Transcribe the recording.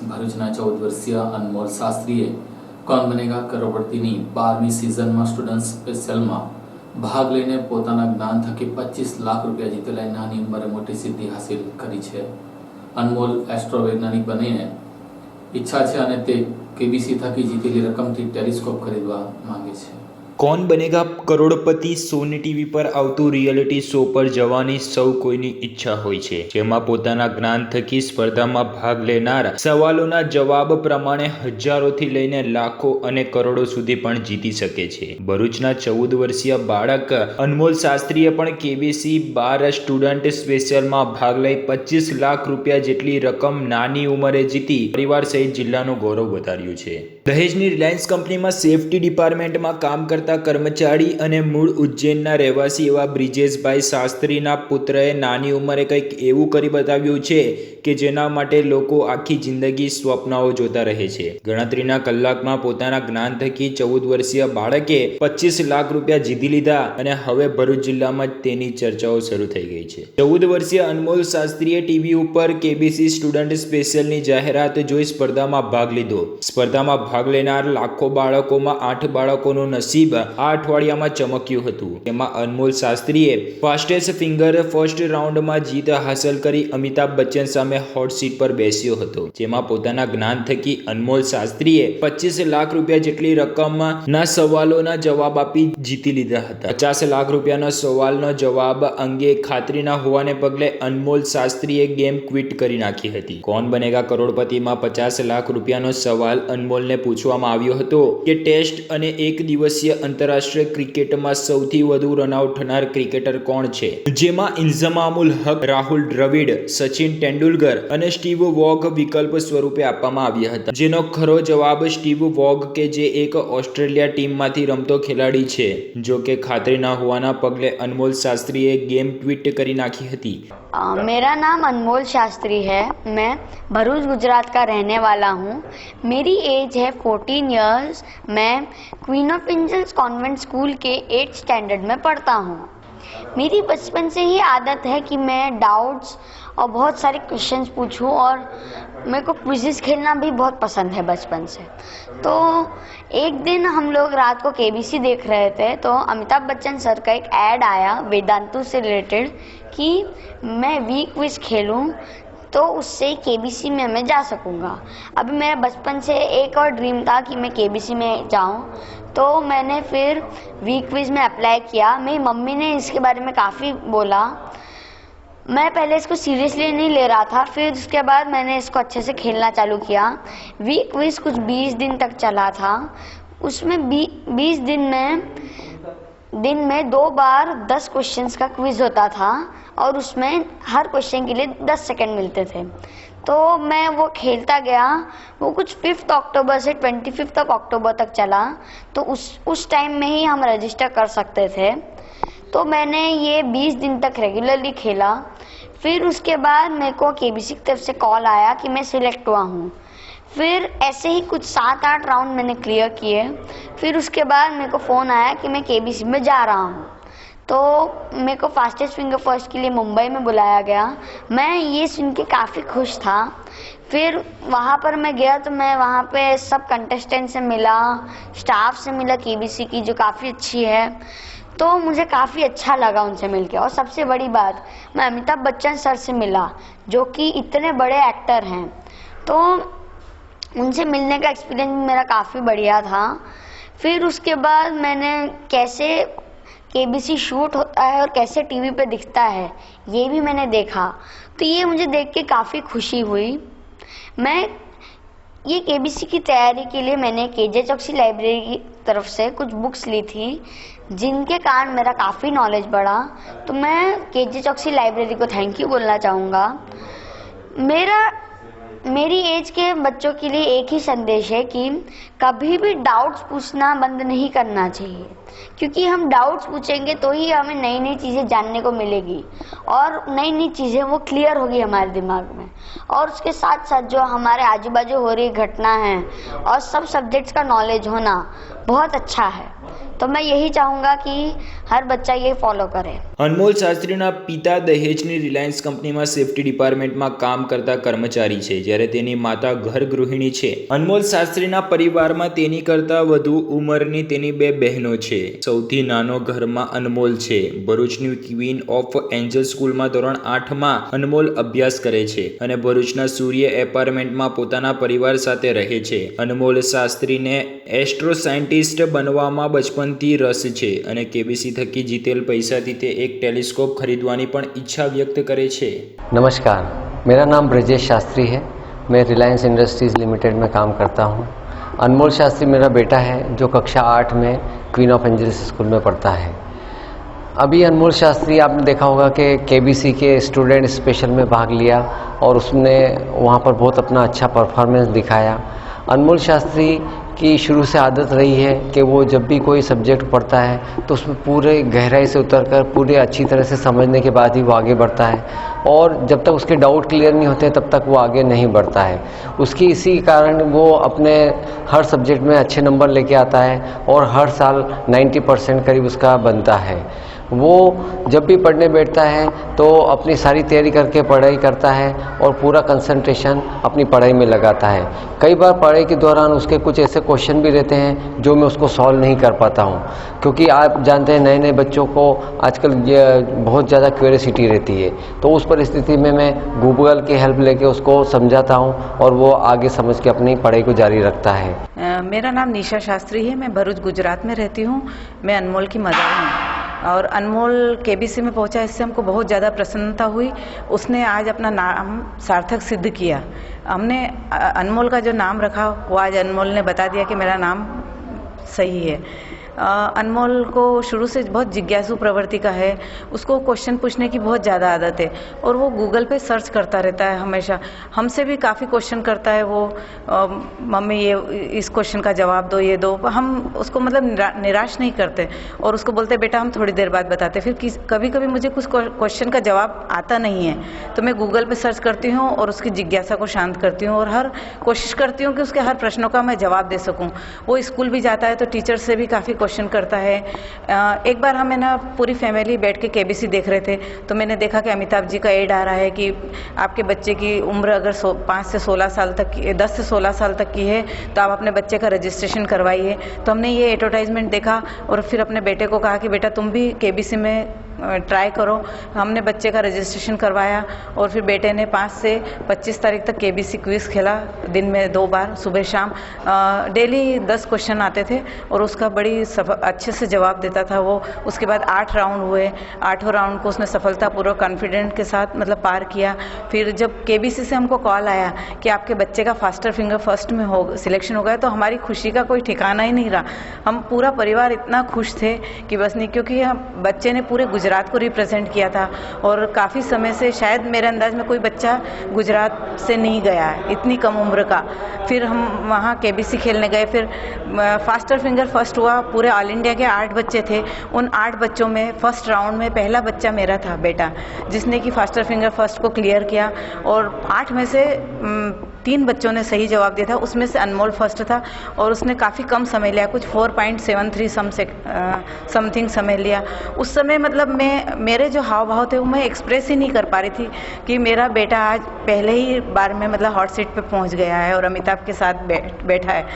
ભરૂચના 14 વર્ષીય અનમોલ શાસ્ત્રીએ કોણ બનેગા કરોડપતિની 12મી સિઝનમાં સ્ટુડન્ટ સ્પેશિયલમાં ભાગ લઈને પોતાના જ્ઞાન થકી 25 લાખ રૂપિયા જીતેલા નાની ઉંમરે મોટી સિદ્ધિ હાસિલ કરી છે। અનમોલ એસ્ટ્રોવૈજ્ઞાનિક બનીને ઈચ્છા છે અને તે કેબીસી થકી જીતેલી રકમથી ટેલિસ્કોપ ખરીદવા માંગે છે। कौन बनेगा करोड़पति सोनी टीवी पर आवतुं रियलिटी शो पर जवानी सौ कोईनी इच्छा होय छे, जेमां पोताना ज्ञान थकी स्पर्धामां भाग लेनार सवालोना जवाब प्रमाणे हजारोथी लईने लाखों अने करोड़ों सुधी पण जीती शके छे। भरूचना 14 वर्षीय बाळक अनमोल शास्त्रीए पण केबीसी 12 स्टुडન્ટ स्पेशियलमां भाग लई 25 लाख रूपिया जेटली रकम नानी उंमरे जीती परिवार सहित जिल्लानुं गौरव वधार्युं छे। दहेजनी रिलायंस कंपनीमां सेफ्टी डिपार्टमेंटमां काम करता कर्मचारी अने मूळ उज्जैनना રહેવાસી एवा ब्रिजेशभाई शास्त्रीना पुत्रए नानी उंमरे कंईक एवुं करी बताव्युं छे के जेना माटे लोको आखी जिंदगी स्वप्नाओ जोता रहे छे। गणतरीना कलाकमां पोताना ज्ञान थकी 14 वर्षीय बाळके 25 लाख रूपिया जीती लीधा अने हवे भरूच जिल्लामां तेनी चर्चाओ शरू थई गई छे। 14 वर्षीय अनमोल शास्त्रीए टीवी उपर केबीसी स्टुडન્ટ स्पेशियलनी जाहेरात जोई स्पर्धामां भाग लीधो। स्पर्धामां भाग लेनार लाखों बाळकोमां 8 बाळकोनुं नसीब आ अठवाडियामां चमक्युं हतुं। तेमां अनमोल शास्त्रीए फास्टेस्ट फिंगर फर्स्ट राउंडमां जीत हासिल करी अमिताभ बच्चन सामे हॉट सीट पर बेस्यो हतो, जेमां पोताना ज्ञान थकी अनमोल शास्त्रीए 25 लाख रूपिया जेटली रकमना सवालोना जवाब आपी जीती लीधा हता। 50 लाख रूपियाना सवालनो जवाब अंगे खातरी न होवाने पगले अनमोल शास्त्रीए गेम क्विट करी नाखी हती। कोण बनेगा करोड़पतिमां 50 लाख रूपियानो सवाल अनमोलने पूछवामां આવ્યો હતો કે ટેસ્ટ અને એક દિવસીય આંતરરાષ્ટ્રીય ક્રિકેટમાં સૌથી વધુ રનઆઉટ થનાર ક્રિકેટર કોણ છે, જેમાં ઇન્ઝમામુલ હક, રાહુલ દ્રવિડ, સચિન તેંડુલકર અને સ્ટીવ વોગ વિકલ્પ સ્વરૂપે આપવામાં આવ્યા હતા, જેનો ખરો જવાબ સ્ટીવ વોગ કે જે એક ઓસ્ટ્રેલિયા ટીમમાંથી રમતો ખેલાડી છે। જો કે ખાતરી ન હોવાના પગલે અનમોલ શાસ્ત્રીએ ગેમ ટ્વીટ કરી નાખી હતી। मेरा नाम अनमोल शास्त्री है। मैं भरूच गुजरात का रहने वाला हूँ। मेरी एज है 14 इयर्स। मैं Queen of Angels Convent School के 8th स्टैंडर्ड में पढ़ता हूँ। मेरी बचपन से ही आदत है कि मैं डाउट्स और बहुत सारे क्वेश्चंस पूछूं और मेरे को क्विज़ेस खेलना भी बहुत पसंद है बचपन से। तो एक दिन हम लोग रात को केबीसी देख रहे थे तो अमिताभ बच्चन सर का एक ऐड आया वेदांतु से रिलेटेड कि मैं वीक क्विज खेलूं तो उससे केबीसी में मैं जा सकूंगा। अभी मेरा बचपन से एक और ड्रीम था कि मैं केबीसी में जाऊं, तो मैंने फिर वीक क्विज में अप्लाई किया। मेरी मम्मी ने इसके बारे में काफ़ी बोला। मैं पहले इसको सीरियसली नहीं ले रहा था, फिर उसके बाद मैंने इसको अच्छे से खेलना चालू किया। वीक क्विज कुछ 20 दिन तक चला था। उसमें 20 दिन में 2 बार 10 क्वेश्चंस का क्विज होता था और उसमें हर क्वेश्चन के लिए 10 सेकंड मिलते थे। तो मैं वो खेलता गया। वो कुछ 5 अक्टूबर से 25 अक्टूबर तक चला। तो उस टाइम में ही हम रजिस्टर कर सकते थे। तो मैंने ये 20 दिन तक रेगुलरली खेला। फिर उसके बाद मेरे को केबीसी की तरफ से कॉल आया कि मैं सिलेक्ट हुआ हूँ। फिर ऐसे ही कुछ 7-8 राउंड मैंने क्लियर किए। फिर उसके बाद मेरे को फ़ोन आया कि मैं केबीसी में जा रहा हूँ। तो मेरे को फास्टेस्ट फिंगर फर्स्ट के लिए मुंबई में बुलाया गया। मैं ये सुन के काफ़ी खुश था। फिर वहाँ पर मैं गया तो मैं वहाँ पे सब कंटेस्टेंट से मिला, स्टाफ से मिला केबीसी की जो काफ़ी अच्छी है। तो मुझे काफ़ी अच्छा लगा उनसे मिलके। और सबसे बड़ी बात, मैं अमिताभ बच्चन सर से मिला जो कि इतने बड़े एक्टर हैं। तो उनसे मिलने का एक्सपीरियंस मेरा काफ़ी बढ़िया था। फिर उसके बाद मैंने कैसे केबीसी शूट होता है और कैसे टीवी पे दिखता है ये भी मैंने देखा। तो ये मुझे देख के काफ़ी खुशी हुई। मैं ये केबीसी की तैयारी के लिए मैंने केजे चौकसी लाइब्रेरी की तरफ से कुछ बुक्स ली थी जिनके कारण मेरा काफ़ी नॉलेज बढ़ा। तो मैं केजे चौकसी लाइब्रेरी को थैंक यू बोलना चाहूँगा। मेरी एज के बच्चों के लिए एक ही संदेश है कि कभी भी डाउट्स पूछना बंद नहीं करना चाहिए, क्योंकि हम डाउट्स पूछेंगे तो ही हमें नई नई चीज़ें जानने को मिलेगी और नई नई चीज़ें वो क्लियर होगी हमारे दिमाग में। और उसके साथ साथ जो हमारे आजू बाजू हो रही घटना है और सब सब्जेक्ट्स का नॉलेज होना बहुत अच्छा है। तो मैं यही चाहूँगा कि हर बच्चा ये फॉलो करे। અનમોલ શાસ્ત્રીના પિતા દહેજની રિલાયન્સ કંપનીમાં સેફટી ડિપાર્ટમેન્ટમાં કામ કરતા કર્મચારી છે, જ્યારે તેની માતા ઘર ગૃહિણી છે. અનમોલ શાસ્ત્રીના પરિવારમાં તેની કરતાં વધુ ઉંમરની તેની બે બહેનો છે. સૌથી નાનો ઘરમાં અનમોલ છે. ભરૂચની ક્વીન ઓફ એન્જલ સ્કૂલમાં ધોરણ 8માં અનમોલ અભ્યાસ કરે છે અને ભરૂચના સૂર્ય એપાર્ટમેન્ટમાં પોતાના પરિવાર સાથે રહે છે. અનમોલ શાસ્ત્રીને એસ્ટ્રો સાયન્ટિસ્ટ બનવામાં બચપનથી રસ છે અને કેબીસી થકી જીતેલ પૈસાથી તે એક ટેલિસ્કોપ ખરીદવાની પણ ઈચ્છા વ્યક્ત કરે છે. नमस्कार, मेरा नाम ब्रजेश शास्त्री है। मैं रिलायंस इंडस्ट्रीज़ लिमिटेड में काम करता हूँ। अनमोल शास्त्री मेरा बेटा है जो कक्षा 8 में क्वीन ऑफ एंजल्स स्कूल में पढ़ता है। अभी अनमोल शास्त्री आपने देखा होगा कि केबीसी के स्टूडेंट स्पेशल में भाग लिया और उसने वहाँ पर बहुत अपना अच्छा परफॉर्मेंस दिखाया। अनमोल शास्त्री की शुरू से आदत रही है कि वो जब भी कोई सब्जेक्ट पढ़ता है तो उसमें पूरे गहराई से उतरकर पूरे अच्छी तरह से समझने के बाद ही वो आगे बढ़ता है, और जब तक उसके डाउट क्लियर नहीं होते तब तक वो आगे नहीं बढ़ता है। उसकी इसी कारण वो अपने हर सब्जेक्ट में अच्छे नंबर लेके आता है और हर साल 90% करीब उसका बनता है। वो जब भी पढ़ने बैठता है तो अपनी सारी तैयारी करके पढ़ाई करता है और पूरा कंसंट्रेशन अपनी पढ़ाई में लगाता है। कई बार पढ़ाई के दौरान उसके कुछ ऐसे क्वेश्चन भी रहते हैं जो मैं उसको सॉल्व नहीं कर पाता हूँ, क्योंकि आप जानते हैं नए नए बच्चों को आजकल ये बहुत ज़्यादा क्यूरियोसिटी रहती है। तो उस परिस्थिति में मैं गूगल की हेल्प लेके उसको समझाता हूँ और वो आगे समझ के अपनी पढ़ाई को जारी रखता है। मेरा नाम निशा शास्त्री है। मैं भरूच गुजरात में रहती हूँ। मैं अनमोल की मदर हूँ और अनमोल केबीसी में पहुंचा, इससे हमको बहुत ज़्यादा प्रसन्नता हुई। उसने आज अपना नाम सार्थक सिद्ध किया। हमने अनमोल का जो नाम रखा वो आज अनमोल ने बता दिया कि मेरा नाम सही है। अनमोल को शुरू से बहुत जिज्ञासु प्रवृत्ति का है। उसको क्वेश्चन पूछने की बहुत ज़्यादा आदत है और वो गूगल पे सर्च करता रहता है हमेशा। हमसे भी काफ़ी क्वेश्चन करता है वो, मम्मी ये इस क्वेश्चन का जवाब दो, ये दो। हम उसको मतलब निराश नहीं करते और उसको बोलते बेटा हम थोड़ी देर बाद बताते। फिर कभी कभी मुझे कुछ क्वेश्चन का जवाब आता नहीं है तो मैं गूगल पे सर्च करती हूँ और उसकी जिज्ञासा को शांत करती हूँ और हर कोशिश करती हूँ कि उसके हर प्रश्नों का मैं जवाब दे सकूँ। वो स्कूल भी जाता है तो टीचर से भी काफ़ी क्वेश्चन करता है। एक बार हमें ना पूरी फैमिली बैठ के केबीसी देख रहे थे तो मैंने देखा कि अमिताभ जी का एड आ रहा है कि आपके बच्चे की उम्र अगर 5 से 16 साल तक की, 10 से 16 साल तक की है तो आप अपने बच्चे का रजिस्ट्रेशन करवाइए। तो हमने ये एडवर्टाइजमेंट देखा और फिर अपने बेटे को कहा कि बेटा तुम भी केबीसी में ट्राई करो। हमने बच्चे का रजिस्ट्रेशन करवाया और फिर बेटे ने 5 से 25 तारीख तक केबीसी क्विज़ खेला, दिन में 2 बार सुबह शाम। डेली 10 क्वेश्चन आते थे और उसका बड़ी अच्छे से जवाब देता था वो। उसके बाद 8 राउंड हुए, 8वें राउंड को उसने सफलतापूर्वक कॉन्फिडेंट के साथ मतलब पार किया। फिर जब केबीसी से हमको कॉल आया कि आपके बच्चे का फास्टर फिंगर फर्स्ट में सिलेक्शन हो गया तो हमारी खुशी का कोई ठिकाना ही नहीं रहा। हम पूरा परिवार इतना खुश थे कि बस नहीं, क्योंकि बच्चे ने पूरे गुजरात को रिप्रेजेंट किया था और काफ़ी समय से शायद मेरे अंदाज में कोई बच्चा गुजरात से नहीं गया है इतनी कम उम्र का। फिर हम वहाँ केबीसी खेलने गए। फिर फास्टर फिंगर फर्स्ट हुआ। पूरे ऑल इंडिया के 8 बच्चे थे। उन 8 बच्चों में फर्स्ट राउंड में पहला बच्चा मेरा था बेटा, जिसने कि फास्टर फिंगर फर्स्ट को क्लियर किया और 8 में से 3 बच्चों ने सही जवाब दिया था। उसमें से अनमोल फर्स्ट था और उसने काफ़ी कम समय लिया, कुछ 4.73 समथिंग समय लिया। उस समय मतलब मेरे जो हाव भाव थे वो मैं एक्सप्रेस ही नहीं कर पा रही थी कि मेरा बेटा आज पहले ही बार में मतलब हॉट सीट पे पहुंच गया है और अमिताभ के साथ बैठा है।